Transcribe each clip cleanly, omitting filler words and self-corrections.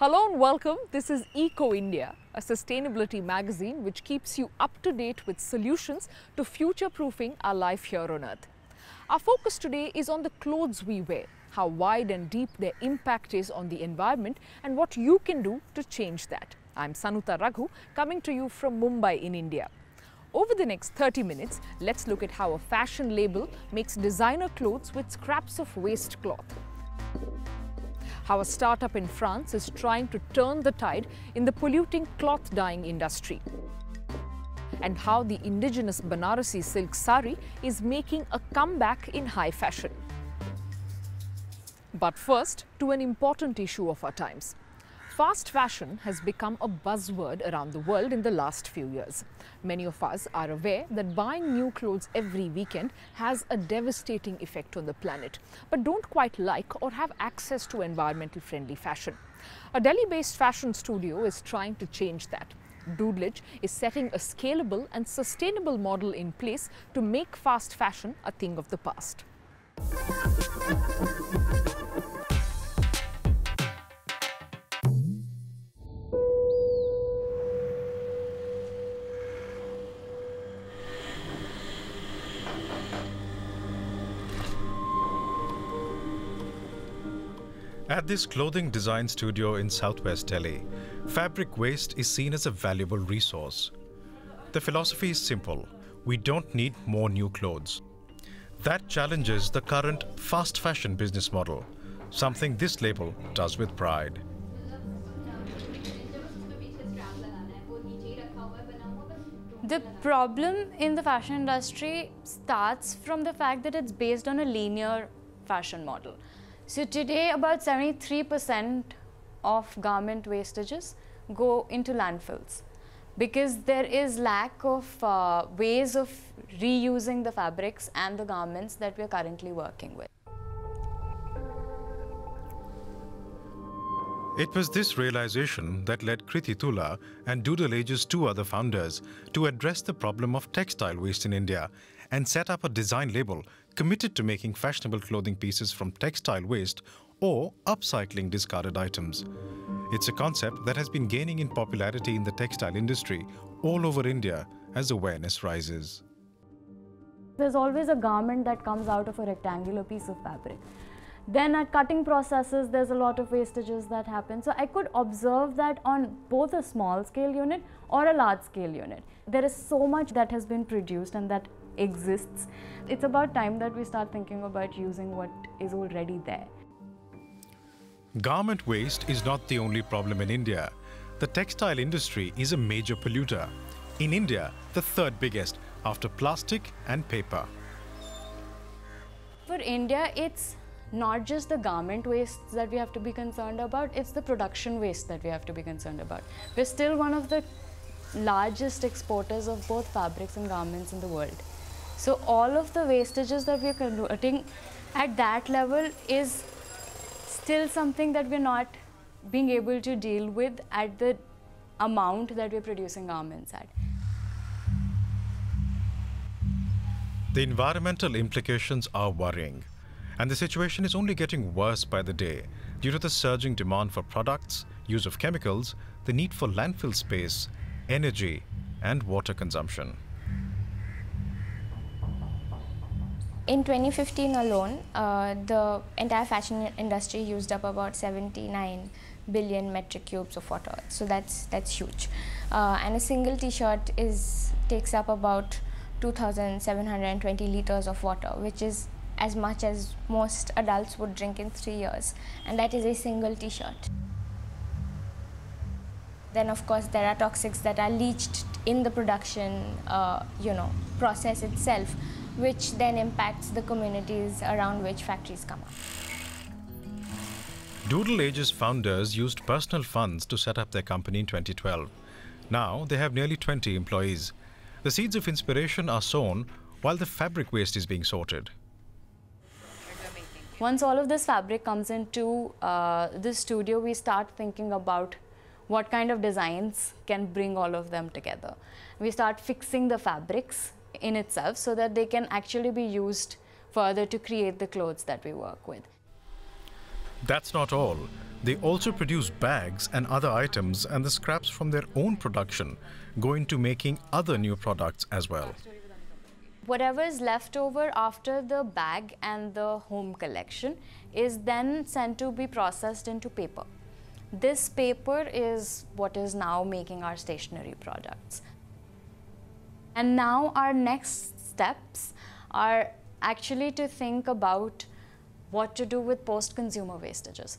Hello and welcome. This is Eco India, a sustainability magazine which keeps you up to date with solutions to future-proofing our life here on Earth. Our focus today is on the clothes we wear, how wide and deep their impact is on the environment and what you can do to change that. I'm Sanuta Raghu, coming to you from Mumbai in India. Over the next 30 minutes, let's look at how a fashion label makes designer clothes with scraps of waste cloth. How a startup in France is trying to turn the tide in the polluting cloth dyeing industry. And how the indigenous Banarasi silk sari is making a comeback in high fashion. But first, to an important issue of our times. Fast fashion has become a buzzword around the world in the last few years. Many of us are aware that buying new clothes every weekend has a devastating effect on the planet, but don't quite like or have access to environmental friendly fashion. A Delhi-based fashion studio is trying to change that. Doodlage is setting a scalable and sustainable model in place to make fast fashion a thing of the past. At this clothing design studio in southwest Delhi, fabric waste is seen as a valuable resource. The philosophy is simple: we don't need more new clothes. That challenges the current fast fashion business model, something this label does with pride. The problem in the fashion industry starts from the fact that it's based on a linear fashion model. So today about 73% of garment wastages go into landfills because there is lack of ways of reusing the fabrics and the garments that we are currently working with. It was this realization that led Kriti Tula and Doodle Age's two other founders to address the problem of textile waste in India and set up a design label committed to making fashionable clothing pieces from textile waste or upcycling discarded items. It's a concept that has been gaining in popularity in the textile industry all over India as awareness rises. There's always a garment that comes out of a rectangular piece of fabric. Then at cutting processes, there's a lot of wastages that happen. So I could observe that on both a small scale unit or a large scale unit. There is so much that has been produced and that exists. It's about time that we start thinking about using what is already there. Garment waste is not the only problem in India. The textile industry is a major polluter. In India, the third biggest after plastic and paper. For India, it's not just the garment waste that we have to be concerned about, it's the production waste that we have to be concerned about. We're still one of the largest exporters of both fabrics and garments in the world. So all of the wastages that we're converting at that level is still something that we're not being able to deal with at the amount that we're producing garments at. The environmental implications are worrying, and the situation is only getting worse by the day due to the surging demand for products, use of chemicals, the need for landfill space, energy, and water consumption. In 2015 alone, the entire fashion industry used up about 79 billion metric cubes of water. So that's huge. And a single t-shirt takes up about 2,720 liters of water, which is as much as most adults would drink in 3 years. And that is a single t-shirt. Then of course there are toxics that are leached in the production process itself, which then impacts the communities around which factories come up. Doodle Age's founders used personal funds to set up their company in 2012. Now they have nearly 20 employees. The seeds of inspiration are sown while the fabric waste is being sorted. Once all of this fabric comes into the studio, we start thinking about what kind of designs can bring all of them together. We start fixing the fabrics in itself so that they can actually be used further to create the clothes that we work with. That's not all. They also produce bags and other items, and the scraps from their own production go into making other new products as well. Whatever is left over after the bag and the home collection is then sent to be processed into paper. This paper is what is now making our stationery products. And now our next steps are actually to think about what to do with post-consumer wastages.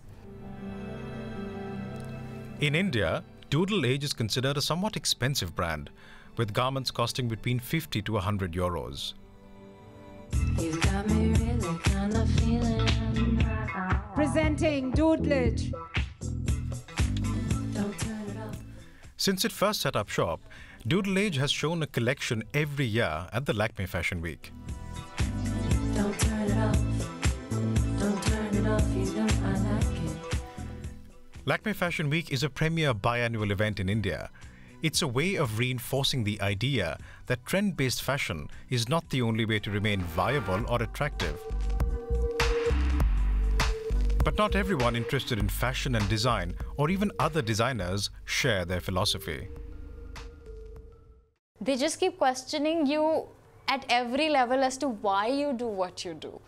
In India, Doodle Age is considered a somewhat expensive brand, with garments costing between 50 to 100 euros. You've got me really kind of feeling. Presenting Doodle Age. Don't turn it off. Since it first set up shop, Doodle Age has shown a collection every year at the Lakme Fashion Week. Don't turn it off. Don't turn it off, you know I like it. Lakme Fashion Week is a premier biannual event in India. It's a way of reinforcing the idea that trend-based fashion is not the only way to remain viable or attractive. But not everyone interested in fashion and design, or even other designers, share their philosophy. They just keep questioning you at every level as to why you do what you do.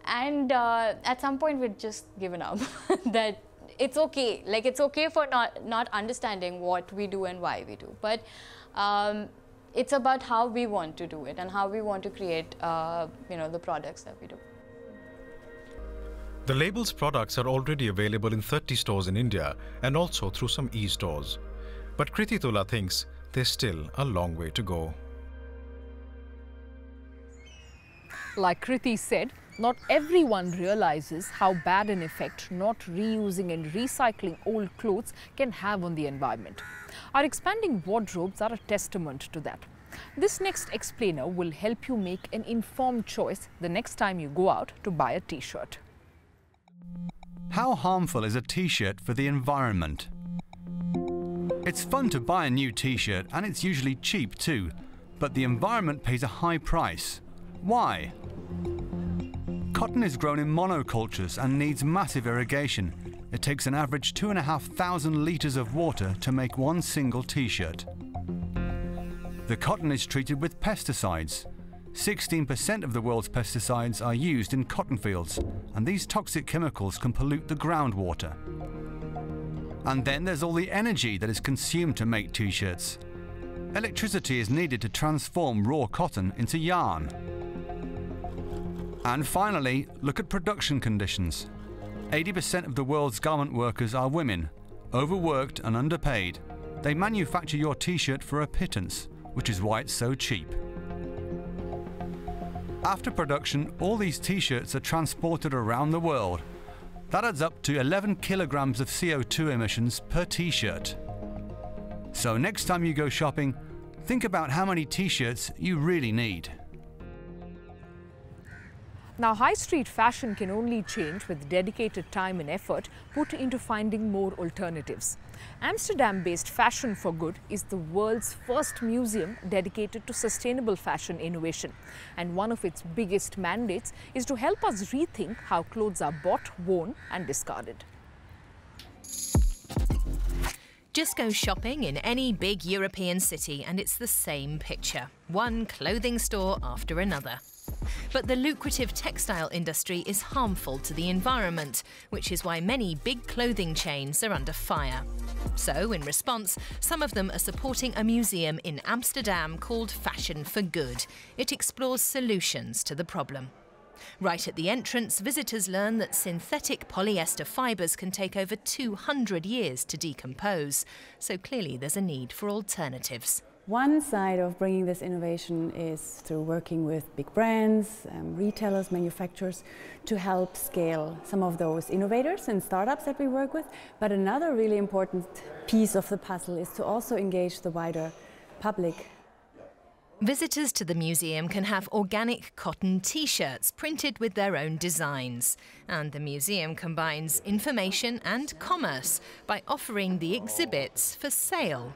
And at some point we've just given up that it's okay. Like, it's okay for not understanding what we do and why we do. But it's about how we want to do it and how we want to create the products that we do. The label's products are already available in 30 stores in India and also through some e-stores. But Kriti Tula thinks there's still a long way to go. Like Kriti said, not everyone realizes how bad an effect not reusing and recycling old clothes can have on the environment. Our expanding wardrobes are a testament to that. This next explainer will help you make an informed choice the next time you go out to buy a t-shirt. How harmful is a t-shirt for the environment? It's fun to buy a new t-shirt, and it's usually cheap too, but the environment pays a high price. Why? Cotton is grown in monocultures and needs massive irrigation. It takes an average 2,500 litres of water to make one single t-shirt. The cotton is treated with pesticides. 16% of the world's pesticides are used in cotton fields, and these toxic chemicals can pollute the groundwater. And then there's all the energy that is consumed to make t-shirts. Electricity is needed to transform raw cotton into yarn. And finally, look at production conditions. 80% of the world's garment workers are women, overworked and underpaid. They manufacture your t-shirt for a pittance, which is why it's so cheap. After production, all these t-shirts are transported around the world. That adds up to 11 kilograms of CO2 emissions per t-shirt. So next time you go shopping, think about how many t-shirts you really need. Now, high street fashion can only change with dedicated time and effort put into finding more alternatives. Amsterdam-based Fashion for Good is the world's first museum dedicated to sustainable fashion innovation. And one of its biggest mandates is to help us rethink how clothes are bought, worn and discarded. Just go shopping in any big European city and it's the same picture. One clothing store after another. But the lucrative textile industry is harmful to the environment, which is why many big clothing chains are under fire. So, in response, some of them are supporting a museum in Amsterdam called Fashion for Good. It explores solutions to the problem. Right at the entrance, visitors learn that synthetic polyester fibres can take over 200 years to decompose. So clearly there's a need for alternatives. One side of bringing this innovation is through working with big brands, retailers, manufacturers, to help scale some of those innovators and startups that we work with. But another really important piece of the puzzle is to also engage the wider public. Visitors to the museum can have organic cotton t-shirts printed with their own designs. And the museum combines information and commerce by offering the exhibits for sale.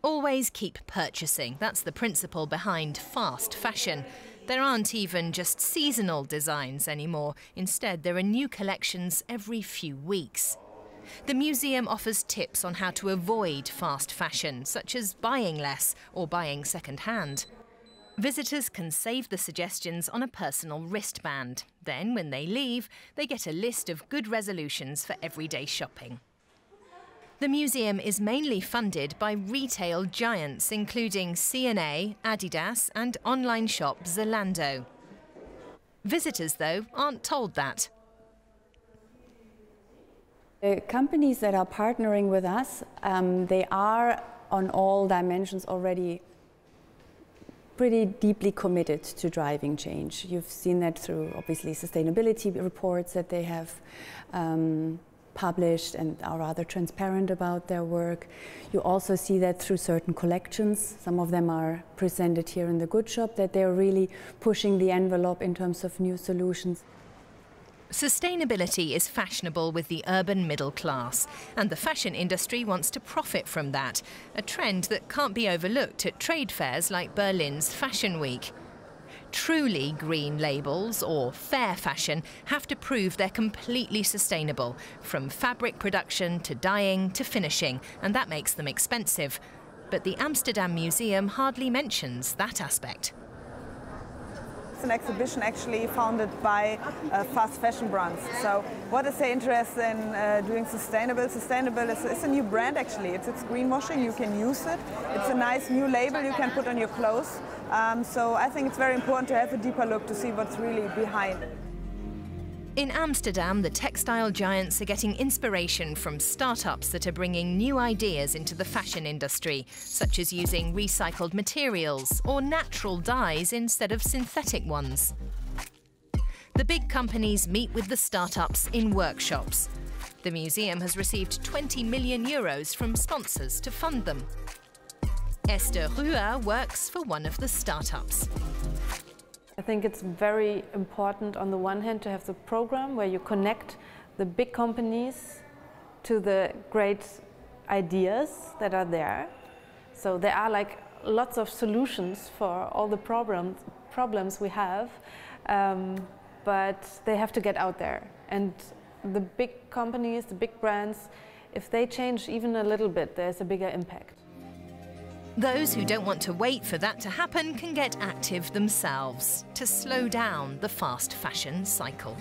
Always keep purchasing. That's the principle behind fast fashion. There aren't even just seasonal designs anymore. Instead, there are new collections every few weeks. The museum offers tips on how to avoid fast fashion, such as buying less or buying second-hand. Visitors can save the suggestions on a personal wristband. Then, when they leave, they get a list of good resolutions for everyday shopping. The museum is mainly funded by retail giants, including C&A, Adidas and online shop Zalando. Visitors, though, aren't told that. The companies that are partnering with us, they are on all dimensions already pretty deeply committed to driving change. You've seen that through, obviously, sustainability reports that they have published and are rather transparent about their work. You also see that through certain collections. Some of them are presented here in the Good Shop, that they're really pushing the envelope in terms of new solutions. Sustainability is fashionable with the urban middle class, and the fashion industry wants to profit from that, a trend that can't be overlooked at trade fairs like Berlin's Fashion Week. Truly green labels, or fair fashion, have to prove they're completely sustainable, from fabric production to dyeing to finishing, and that makes them expensive. But the Amsterdam Museum hardly mentions that aspect. It's an exhibition actually founded by fast fashion brands. So what is their interest in doing sustainable? Sustainable is a new brand actually. It's greenwashing, you can use it. It's a nice new label you can put on your clothes. So I think it's very important to have a deeper look to see what's really behind. In Amsterdam, the textile giants are getting inspiration from startups that are bringing new ideas into the fashion industry, such as using recycled materials or natural dyes instead of synthetic ones. The big companies meet with the startups in workshops. The museum has received 20 million euros from sponsors to fund them. Esther Ruhr works for one of the startups. I think it's very important on the one hand to have the program where you connect the big companies to the great ideas that are there. So there are like lots of solutions for all the problems we have, but they have to get out there. And the big companies, the big brands, if they change even a little bit, there's a bigger impact. Those who don't want to wait for that to happen can get active themselves to slow down the fast fashion cycle.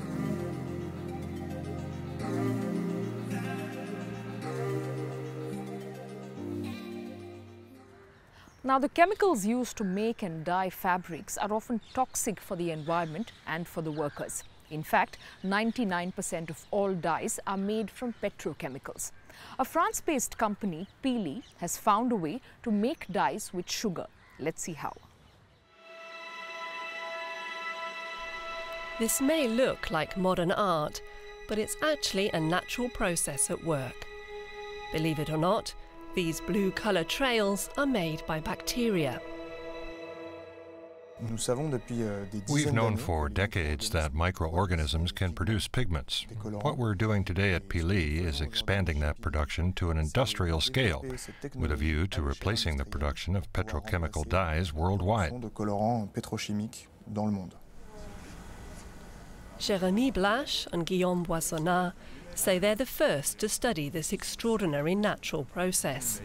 Now, the chemicals used to make and dye fabrics are often toxic for the environment and for the workers. In fact, 99% of all dyes are made from petrochemicals. A France-based company, Pili, has found a way to make dyes with sugar. Let's see how. This may look like modern art, but it's actually a natural process at work. Believe it or not, these blue colour trails are made by bacteria. We've known for decades that microorganisms can produce pigments. What we're doing today at Pili is expanding that production to an industrial scale, with a view to replacing the production of petrochemical dyes worldwide. Jérémy Blache and Guillaume Boissonnat say they're the first to study this extraordinary natural process.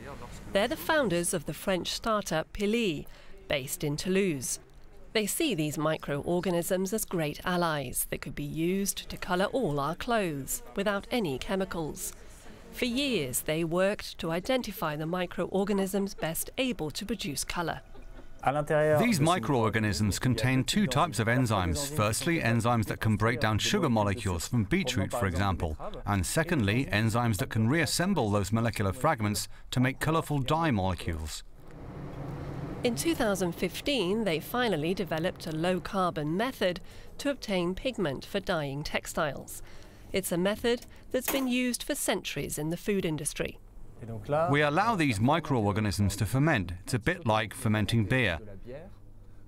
They're the founders of the French startup Pili, based in Toulouse. They see these microorganisms as great allies that could be used to colour all our clothes without any chemicals. For years, they worked to identify the microorganisms best able to produce colour. These microorganisms contain two types of enzymes. Firstly, enzymes that can break down sugar molecules from beetroot, for example. And secondly, enzymes that can reassemble those molecular fragments to make colourful dye molecules. In 2015, they finally developed a low-carbon method to obtain pigment for dyeing textiles. It's a method that's been used for centuries in the food industry. We allow these microorganisms to ferment. It's a bit like fermenting beer.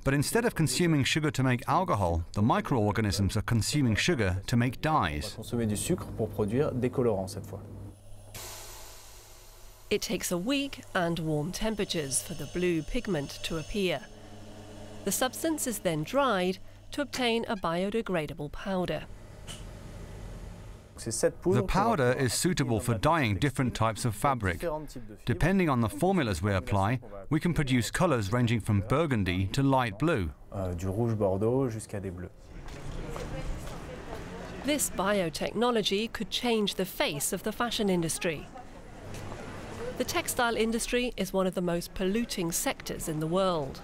But instead of consuming sugar to make alcohol, the microorganisms are consuming sugar to make dyes. It takes a week and warm temperatures for the blue pigment to appear. The substance is then dried to obtain a biodegradable powder. The powder is suitable for dyeing different types of fabric. Depending on the formulas we apply, we can produce colours ranging from burgundy to light blue. This biotechnology could change the face of the fashion industry. The textile industry is one of the most polluting sectors in the world.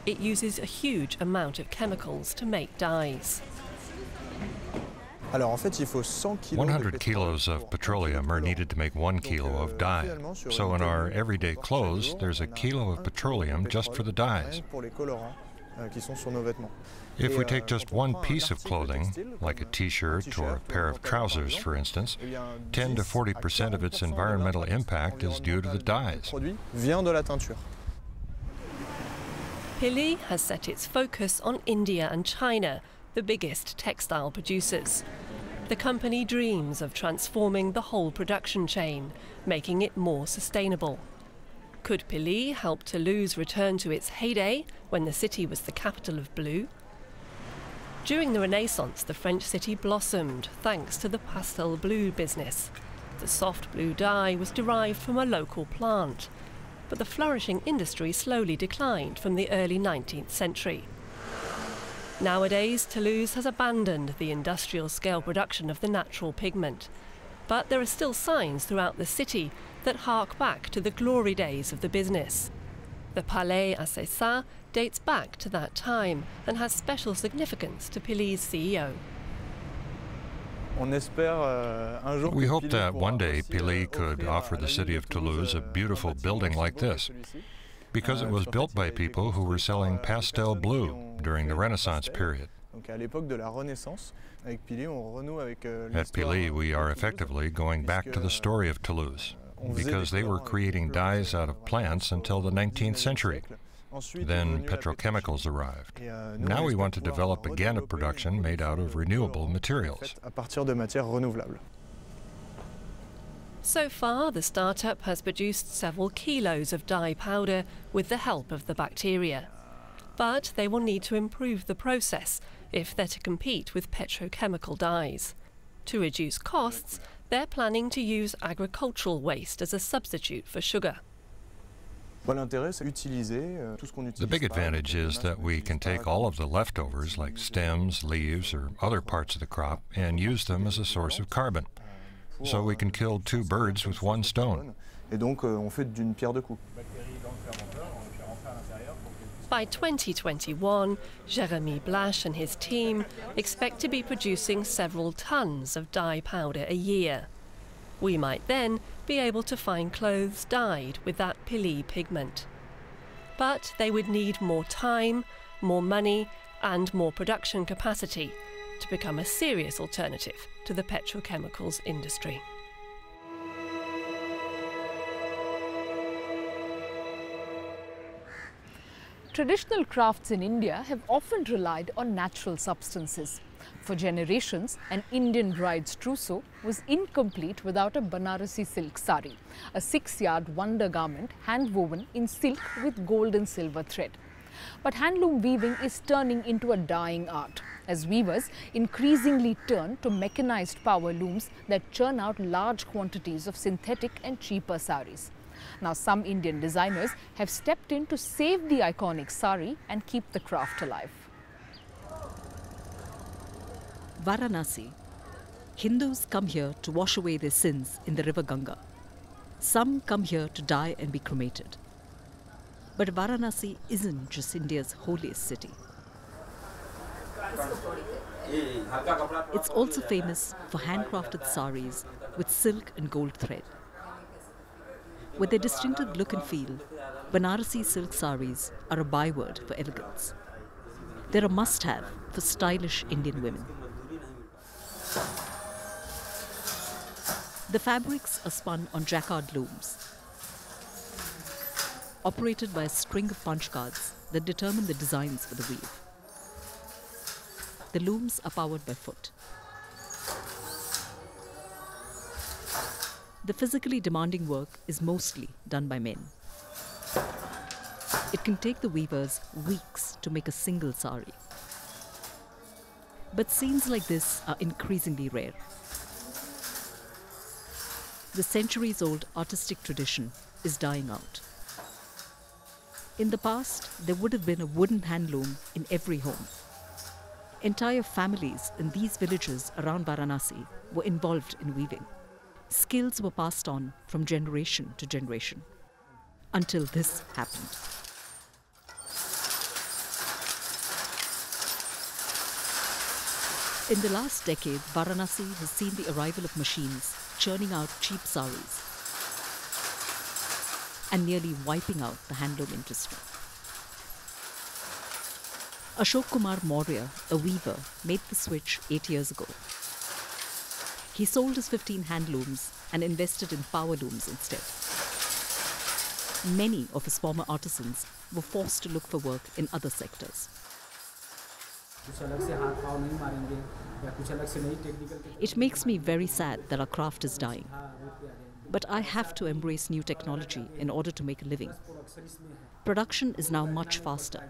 It uses a huge amount of chemicals to make dyes. 100 kilos of petroleum are needed to make 1 kilo of dye. So in our everyday clothes, there's a kilo of petroleum just for the dyes. If we take just one piece of clothing, like a t-shirt or a pair of trousers, for instance, 10 to 40% of its environmental impact is due to the dyes. Pili has set its focus on India and China, the biggest textile producers. The company dreams of transforming the whole production chain, making it more sustainable. Could Pili help Toulouse return to its heyday when the city was the capital of blue? During the Renaissance, the French city blossomed thanks to the pastel blue business. The soft blue dye was derived from a local plant, but the flourishing industry slowly declined from the early 19th century. Nowadays, Toulouse has abandoned the industrial-scale production of the natural pigment, but there are still signs throughout the city that hark back to the glory days of the business. The Palais Assessat dates back to that time and has special significance to Pili's CEO. We hope that one day Pili could offer the city of Toulouse a beautiful building like this, because it was built by people who were selling pastel blue during the Renaissance period. At Pili, we are effectively going back to the story of Toulouse, because they were creating dyes out of plants until the 19th century. Then petrochemicals arrived. Now we want to develop again a production made out of renewable materials. So far, the startup has produced several kilos of dye powder with the help of the bacteria. But they will need to improve the process if they're to compete with petrochemical dyes. To reduce costs, they're planning to use agricultural waste as a substitute for sugar. The big advantage is that we can take all of the leftovers, like stems, leaves, or other parts of the crop, and use them as a source of carbon. So we can kill 2 birds with 1 stone. By 2021, Jérémy Blache and his team expect to be producing several tons of dye powder a year. We might then be able to find clothes dyed with that Pili pigment. But they would need more time, more money, and more production capacity to become a serious alternative to the petrochemicals industry. Traditional crafts in India have often relied on natural substances. For generations, an Indian bride's trousseau was incomplete without a Banarasi silk sari, a 6-yard wonder garment hand-woven in silk with gold and silver thread. But handloom weaving is turning into a dying art, as weavers increasingly turn to mechanized power looms that churn out large quantities of synthetic and cheaper saris. Now, some Indian designers have stepped in to save the iconic sari and keep the craft alive. Varanasi. Hindus come here to wash away their sins in the river Ganga. Some come here to die and be cremated. But Varanasi isn't just India's holiest city. It's also famous for handcrafted saris with silk and gold thread. With their distinctive look and feel, Banarasi silk saris are a byword for elegance. They're a must-have for stylish Indian women. The fabrics are spun on jacquard looms, operated by a string of punch cards that determine the designs for the weave. The looms are powered by foot. The physically demanding work is mostly done by men. It can take the weavers weeks to make a single sari. But scenes like this are increasingly rare. The centuries-old artistic tradition is dying out. In the past, there would have been a wooden handloom in every home. Entire families in these villages around Varanasi were involved in weaving. Skills were passed on from generation to generation, until this happened. In the last decade, Varanasi has seen the arrival of machines churning out cheap saris and nearly wiping out the handloom industry. Ashok Kumar Maurya, a weaver, made the switch 8 years ago. He sold his 15 handlooms and invested in power looms instead. Many of his former artisans were forced to look for work in other sectors. It makes me very sad that our craft is dying. But I have to embrace new technology in order to make a living. Production is now much faster.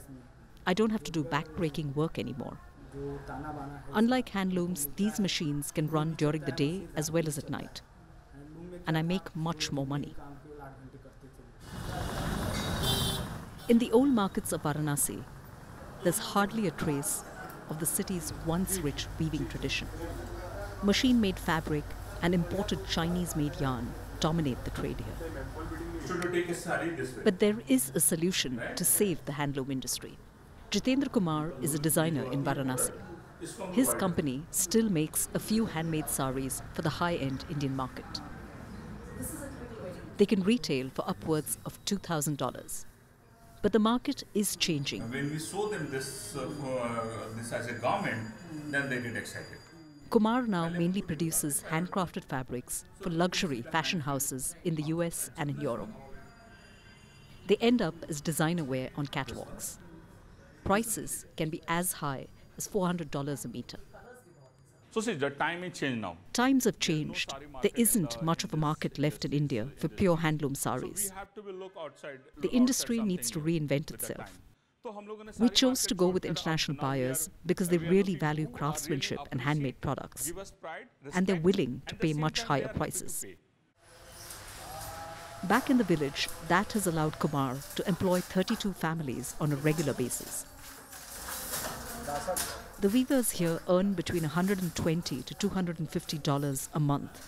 I don't have to do back-breaking work anymore. Unlike handlooms, these machines can run during the day as well as at night. And I make much more money. In the old markets of Varanasi, there's hardly a trace of the city's once rich weaving tradition. Machine-made fabric and imported Chinese-made yarn dominate the trade here. But there is a solution to save the handloom industry. Jitendra Kumar is a designer in Varanasi. His company still makes a few handmade saris for the high-end Indian market. They can retail for upwards of $2,000. But the market is changing. When we show them this as a garment, then they get excited. Kumar now mainly produces handcrafted fabrics for luxury fashion houses in the US and in Europe. They end up as designer wear on catwalks. Prices can be as high as $400 a meter. So see, the time is changed now. Times have changed. There isn't much of a market left in India for pure handloom saris. The industry needs to reinvent itself. We chose to go with international buyers because they really value craftsmanship and handmade products. And they're willing to pay much higher prices. Back in the village, that has allowed Kumar to employ 32 families on a regular basis. The weavers here earn between $120 to $250 a month,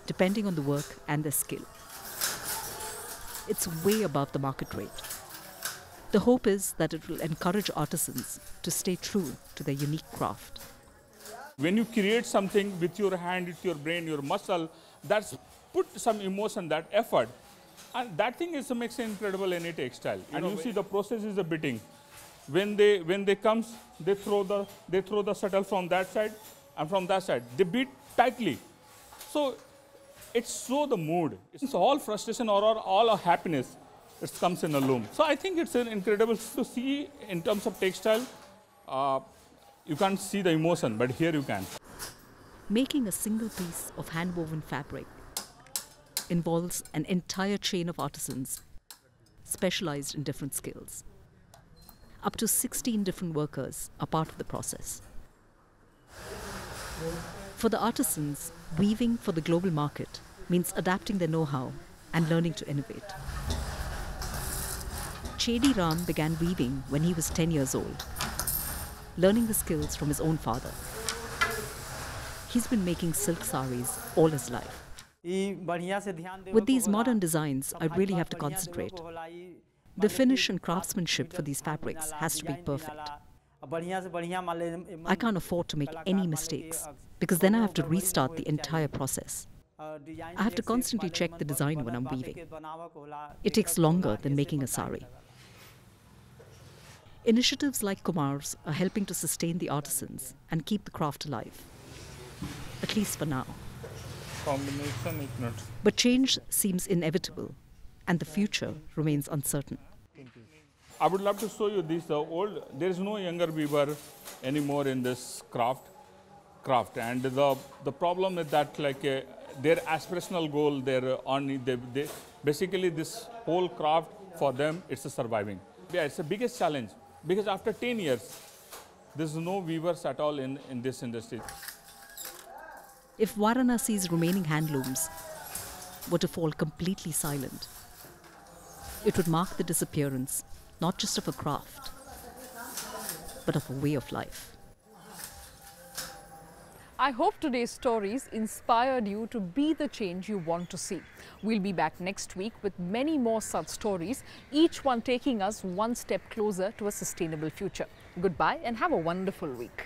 depending on the work and their skill. It's way above the market rate. The hope is that it will encourage artisans to stay true to their unique craft. When you create something with your hand, with your brain, your muscle, that's put some emotion, that effort. And that thing makes it incredible in a textile. And you see the process is a bitting. When they comes, they throw the shuttle from that side and from that side. They beat tightly. So it's show the mood. It's all frustration or all our happiness. It comes in a loom. So I think it's incredible to see in terms of textile. You can't see the emotion, but here you can. Making a single piece of hand-woven fabric involves an entire chain of artisans specialized in different skills. Up to 16 different workers are part of the process. For the artisans, weaving for the global market means adapting their know-how and learning to innovate. Chedi Ram began weaving when he was 10 years old, learning the skills from his own father. He's been making silk saris all his life. With these modern designs, I really have to concentrate. The finish and craftsmanship for these fabrics has to be perfect. I can't afford to make any mistakes because then I have to restart the entire process. I have to constantly check the design when I'm weaving. It takes longer than making a sari. Initiatives like Kumar's are helping to sustain the artisans and keep the craft alive, at least for now. But change seems inevitable, and the future remains uncertain. I would love to show you this. There is no younger weaver anymore in this craft, and the problem is that their aspirational goal, basically this whole craft for them, it's a surviving. Yeah, it's the biggest challenge because after 10 years, there's no weavers at all in this industry. If Varanasi's remaining handlooms were to fall completely silent, it would mark the disappearance not just of a craft, but of a way of life. I hope today's stories inspired you to be the change you want to see. We'll be back next week with many more such stories, each one taking us one step closer to a sustainable future. Goodbye and have a wonderful week.